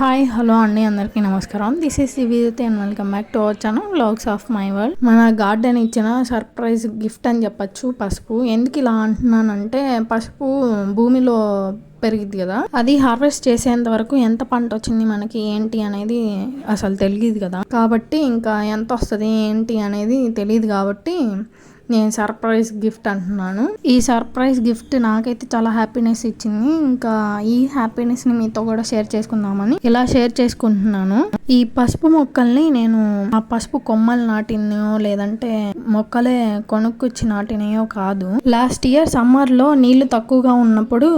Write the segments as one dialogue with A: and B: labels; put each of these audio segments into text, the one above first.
A: Hi hello అండి, అందరికీ నమస్కారం. This is Divya Jyothi and welcome back to our channel vlogs of my world. మన garden ఇచ్చిన సర్ప్రైజ్ గిఫ్ట్ అని చెప్పచ్చు పసుపు. ఎందుకు ఇలా అంటున్నానంటే, పసుపు భూమిలో పెరిగిద్ది కదా, అది హార్వెస్ట్ చేసేంత వరకు ఎంత పంట వచ్చింది మనకి ఏంటి అనేది అసలు తెలియదు కదా. కాబట్టి ఇంకా ఎంత వస్తుంది ఏంటి అనేది తెలియదు కాబట్టి నేను సర్ప్రైజ్ గిఫ్ట్ అంటున్నాను. ఈ సర్ప్రైజ్ గిఫ్ట్ నాకైతే చాలా హ్యాపీనెస్ ఇచ్చింది. ఇంకా ఈ హ్యాపీనెస్ ని మీతో కూడా షేర్ చేసుకుందామని ఇలా షేర్ చేసుకుంటున్నాను. ఈ పసుపు మొక్కల్ని నేను ఆ పసుపు కొమ్మలు నాటినో లేదంటే మొక్కలే కొనుక్కొచ్చి నాటినయో కాదు. లాస్ట్ ఇయర్ సమ్మర్ లో నీళ్లు తక్కువగా ఉన్నప్పుడు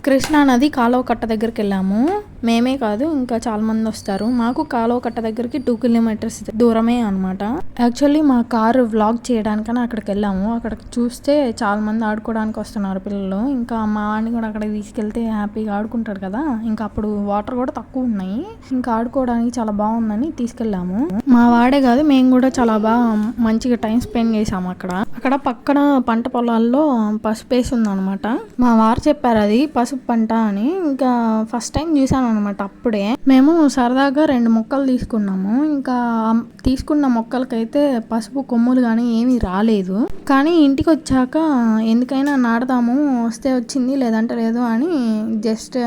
A: కృష్ణా నది కాలువ కట్ట దగ్గరికి వెళ్ళాము. మేమే కాదు, ఇంకా చాలా మంది వస్తారు. మాకు కాలువ కట్ట దగ్గరికి 2 కిలోమీటర్స్ దూరమే అనమాట. యాక్చువల్లీ మా కారు వ్లాగ్ చేయడానికని అక్కడికి వెళ్ళాము. అక్కడికి చూస్తే చాలా మంది ఆడుకోవడానికి వస్తున్నారు పిల్లలు. ఇంకా మా వాడిని కూడా అక్కడికి తీసుకెళ్తే హ్యాపీగా ఆడుకుంటాడు కదా. ఇంకా అప్పుడు వాటర్ కూడా తక్కువ ఉన్నాయి, ఇంకా ఆడుకోవడానికి చాలా బాగుందని తీసుకెళ్ళాము. మా వాడే కాదు, మేము కూడా చాలా బాగా మంచిగా టైం స్పెండ్ చేసాము. అక్కడ పక్కన పంట పొలాల్లో పసుపు వేసి ఉందనమాట. మా వారు చెప్పారు అది పసుపు పంట అని. ఇంకా ఫస్ట్ టైం చూసాను అనమాట. అప్పుడే మేము సరదాగా 2 మొక్కలు తీసుకున్నాము. ఇంకా తీసుకున్న మొక్కలకైతే పసుపు కొమ్ములు కానీ ఏమీ రాలేదు. కానీ ఇంటికి వచ్చాక ఎందుకైనా నాటుదాము, వస్తే వచ్చింది లేదంటే లేదు అని జస్ట్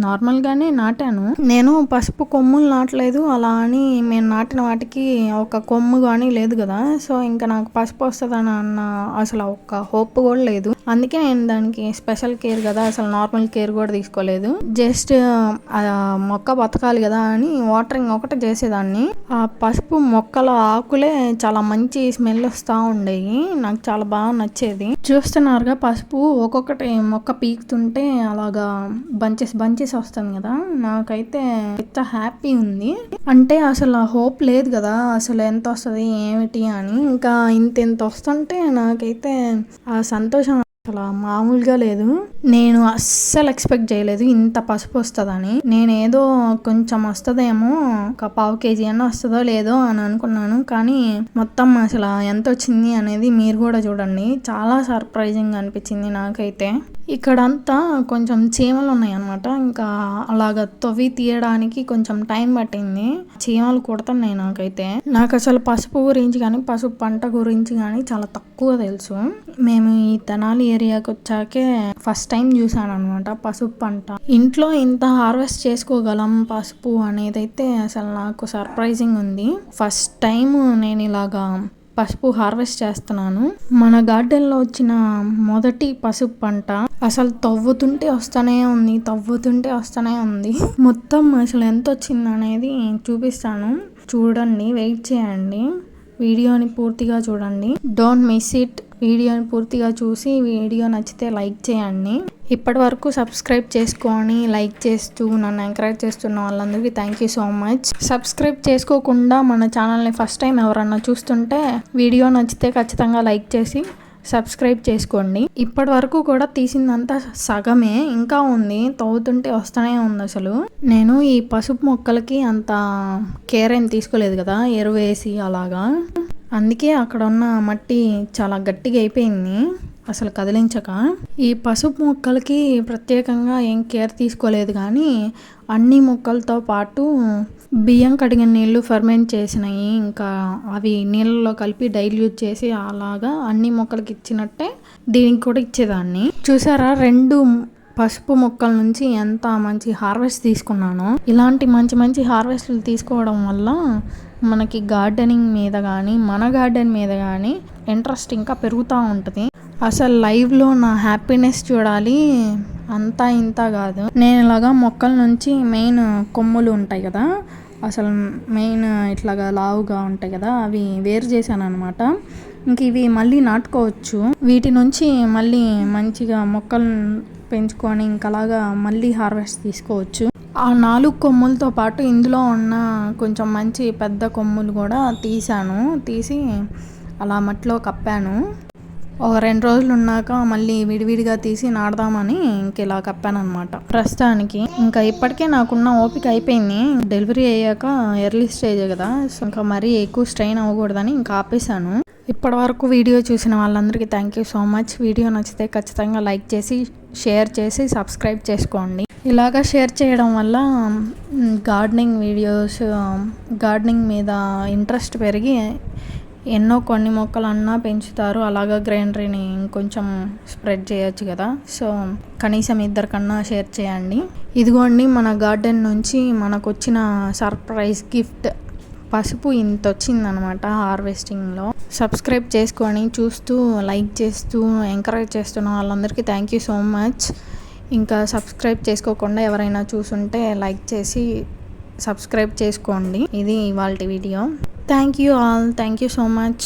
A: నార్మల్ గానే నాటాను. నేను పసుపు కొమ్ములు నాటలేదు, అలా అని మేము నాటిన వాటికి ఒక కొమ్ము కానీ లేదు కదా. సో ఇంకా నాకు పసుపు వస్తుందని అన్న అసలు ఒక హోప్ కూడా లేదు. అందుకే నేను దానికి స్పెషల్ కేర్ కదా, అసలు నార్మల్ కేర్ కూడా తీసుకోలేదు. జస్ట్ మొక్క బతకాలి కదా అని వాటరింగ్ ఒకటి చేసేదాన్ని. ఆ పసుపు మొక్కల ఆకులే చాలా మంచి స్మెల్ వస్తూ ఉండేవి. నాకు చాలా బాగా నచ్చేది. చూస్తున్నారుగా పసుపు ఒక్కొక్కటి మొక్క పీకుతుంటే అలాగా బంచెస్ వస్తుంది కదా. నాకైతే ఎంత హ్యాపీ ఉంది అంటే అసలు హోప్ లేదు కదా, అసలు ఎంత వస్తుంది ఏమిటి అని. ఇంకా ఇంత వస్తుంటే నాకైతే ఆ సంతోషం అసలు మామూలుగా లేదు. నేను అస్సలు ఎక్స్పెక్ట్ చేయలేదు ఇంత పసుపు వస్తుందని. నేనేదో కొంచెం వస్తుందేమో, ఒక 1/2 kg అన్న వస్తుందో లేదో అని అనుకున్నాను. కానీ మొత్తం అసలు ఎంత వచ్చింది అనేది మీరు కూడా చూడండి. చాలా సర్ప్రైజింగ్ అనిపించింది నాకైతే. ఇక్కడంతా కొంచెం చీమలు ఉన్నాయి అనమాట. ఇంకా అలాగ తవ్వి తీయడానికి కొంచెం టైం పట్టింది. చీమలు కుడుతున్నాయి నాకైతే. నాకు అసలు పసుపు గురించి కానీ పసుపు పంట గురించి కానీ చాలా తక్కువ తెలుసు. మేము ఈ తెనాలి ఏరియాకి వచ్చాకే ఫస్ట్ టైం చూసాను అనమాట పసుపు పంట. ఇంట్లో ఇంత హార్వెస్ట్ చేసుకోగలం పసుపు అనేది అయితే అసలు నాకు సర్ప్రైజింగ్ ఉంది. ఫస్ట్ టైం నేను ఇలాగా పసుపు హార్వెస్ట్ చేస్తున్నాను. మన గార్డెన్లో వచ్చిన మొదటి పసుపు పంట. అసలు తవ్వుతుంటే వస్తూనే ఉంది. మొత్తం అసలు ఎంత వచ్చింది అనేది చూపిస్తాను, చూడండి, వెయిట్ చేయండి. వీడియోని పూర్తిగా చూడండి, డోంట్ మిస్ ఇట్. వీడియోని పూర్తిగా చూసి వీడియో నచ్చితే లైక్ చేయండి. ఇప్పటి వరకు సబ్స్క్రైబ్ చేసుకొని లైక్ చేస్తూ నన్ను ఎంకరేజ్ చేస్తున్న వాళ్ళందరికీ thank you so much. Subscribe చేసుకోకుండా మన ఛానల్ని ఫస్ట్ టైం ఎవరన్నా చూస్తుంటే వీడియో నచ్చితే ఖచ్చితంగా లైక్ చేసి సబ్స్క్రైబ్ చేసుకోండి. ఇప్పటి వరకు కూడా తీసిందంతా సగమే, ఇంకా ఉంది, తవ్వుతుంటే వస్తూనే ఉంది. అసలు నేను ఈ పసుపు మొక్కలకి అంత కేర్ ఏం తీసుకోలేదు కదా, ఎరువు వేసి అలాగా. అందుకే అక్కడ ఉన్న మట్టి చాలా గట్టిగా అయిపోయింది అసలు కదిలించక. ఈ పసుపు మొక్కలకి ప్రత్యేకంగా ఏం కేర్ తీసుకోలేదు, కానీ అన్ని మొక్కలతో పాటు బియ్యం కడిగిన నీళ్లు ఫర్మెంట్ చేసినాయి, ఇంకా అవి నీళ్ళలో కలిపి డైల్యూట్ చేసి అలాగా అన్ని మొక్కలకి ఇచ్చినట్టే దీనికి కూడా ఇచ్చేదాన్ని. చూసారా, 2 పసుపు మొక్కల నుంచి ఎంత మంచి హార్వెస్ట్ తీసుకున్నాను. ఇలాంటి మంచి హార్వెస్ట్లు తీసుకోవడం వల్ల మనకి గార్డెనింగ్ మీద కానీ మన గార్డెన్ మీద కానీ ఇంట్రెస్ట్ ఇంకా పెరుగుతూ ఉంటుంది. అసలు లైవ్లో నా హ్యాపీనెస్ చూడాలి, అంతా ఇంత కాదు. నేను ఇలాగా మొక్కల నుంచి మెయిన్ కొమ్ములు ఉంటాయి కదా, అసలు మెయిన్ ఇట్లాగా లావుగా ఉంటాయి కదా, అవి వేరు చేశాను అనమాట. ఇంక ఇవి మళ్ళీ నాటుకోవచ్చు. వీటి నుంచి మళ్ళీ మంచిగా మొక్కలు పెంచుకొని ఇంకలాగా మళ్ళీ హార్వెస్ట్ తీసుకోవచ్చు. ఆ 4 కొమ్ములతో పాటు ఇందులో ఉన్న కొంచెం మంచి పెద్ద కొమ్ములు కూడా తీసి అలా మట్టిలో కప్పాను. ఒక 2 రోజులు ఉన్నాక మళ్ళీ విడివిడిగా తీసి నాడదామని ఇంక ఇలా కప్పాను అనమాట ప్రస్తుతానికి. ఇంకా ఇప్పటికే నాకున్న ఓపిక అయిపోయింది. డెలివరీ అయ్యాక ఎర్లీ స్టేజ్ కదా, ఇంకా మరీ ఎక్కువ స్ట్రెయిన్ అవ్వకూడదని ఇంకా ఆపేశాను. ఇప్పటి వరకు వీడియో చూసిన వాళ్ళందరికీ thank you so much. Video నచ్చితే ఖచ్చితంగా లైక్ చేసి షేర్ చేసి సబ్స్క్రైబ్ చేసుకోండి. ఇలాగా షేర్ చేయడం వల్ల గార్డెనింగ్ వీడియోస్, గార్డెనింగ్ మీద ఇంట్రెస్ట్ పెరిగి కొన్ని మొక్కలన్నా పెంచుతారు. అలాగా గ్రీనరీని ఇంకొంచెం స్ప్రెడ్ చేయొచ్చు కదా. సో కనీసం ఇద్దరికన్నా షేర్ చేయండి. ఇదిగోండి మన గార్డెన్ నుంచి మనకు వచ్చిన సర్ప్రైజ్ గిఫ్ట్ పసుపు ఇంత వచ్చిందనమాట హార్వెస్టింగ్లో. సబ్స్క్రైబ్ చేసుకొని చూస్తూ లైక్ చేస్తూ ఎంకరేజ్ చేస్తున్న వాళ్ళందరికీ థ్యాంక్ యూ సో మచ్. ఇంకా సబ్స్క్రైబ్ చేసుకోకుండా ఎవరైనా చూసుంటే లైక్ చేసి సబ్స్క్రైబ్ చేసుకోండి. ఇది ఇవాల్టి video. Thank you all. Thank you so much.